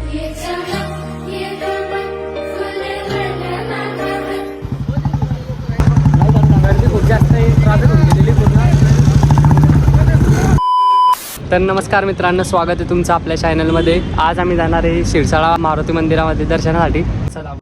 गर्दी खूप जास्त आहे, ट्रॅफिक होऊन गेलेली पूर्ण. तर नमस्कार मित्रांनो, स्वागत आहे तुमचं आपल्या चॅनलमध्ये. आज आम्ही जाणार आहे शिरसाळा मारुती मंदिरामध्ये दर्शनासाठी. चला.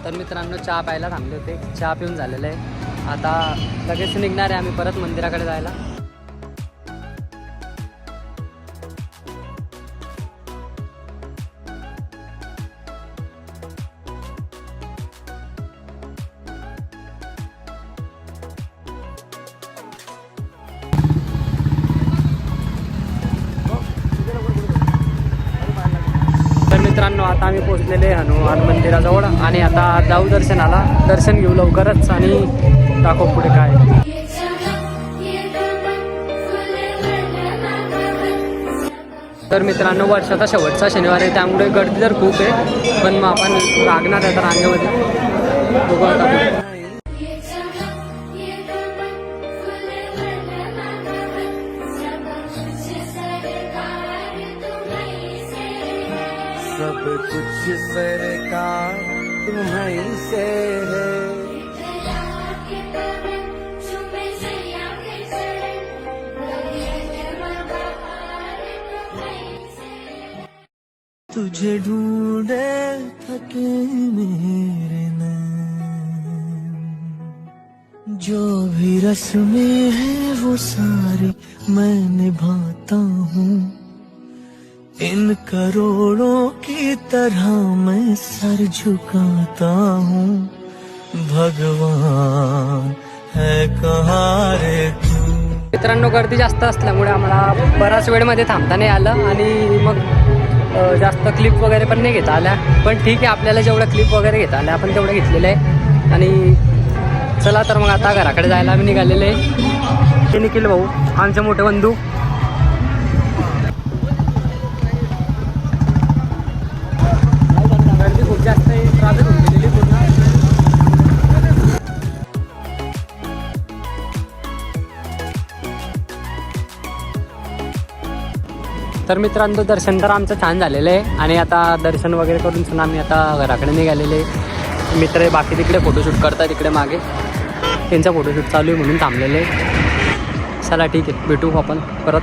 तर मित्रांनो, चहा प्यायला थांबले होते. चहा पिऊन झालेलं आहे. आता लगेच निघणार आहे आम्ही परत मंदिराकडे जायला. तर मित्रांनो, आता आम्ही पोहोचलेले आहे हनुमान मंदिराजवळ आणि आता जाऊ दर्शनाला. दर्शन घेऊ लवकरच आणि दाखव पुढे काय. तर मित्रांनो, वर्षाचा शेवटचा शनिवार आहे, त्यामुळे गर्दी तर खूप आहे, पण मग आपण लागणार आहे तर रांगेमध्ये. बघू आता. सब कुछ सरकार तुम्हीं से है. तुझे ढूंढे थके मेरे नैन, जो भी रस्में है वो सारी मैं निभाता हूँ. इन करोड़ों की तरह मैं सर झुकाता हूँ. भगवान है कहाँ रे तू. मित्रांनो, गर्दी जास्त असल्यामुळे आम्हाला बराच वेळमध्ये थांबता नाही आलं आणि मग जास्त क्लिप वगैरे पण नाही घेता आल्या. पण ठीक आहे, आपल्याला जेवढं क्लिप वगैरे घेता आल्या आपण तेवढं घेतलेलं आहे. आणि चला तर मग आता घराकडे जायला आम्ही निघालेले आहे. ते निखिल भाऊ, आमचे मोठे बंधू. गर्दी खूप जास्त आहे, ट्रॅफिक होऊन गेलेली पूर्ण. तर मित्रांनो, दर्शन तर आमचं छान झालेलं आहे आणि आता दर्शन वगैरे करून आम्ही आता घराकडे निघालेले. मित्र बाकी तिकडे फोटोशूट करतात, तिकडे मागे त्यांचा फोटोशूट चालू आहे म्हणून थांबलेले. चला ठीक आहे, भेटू आपण परत.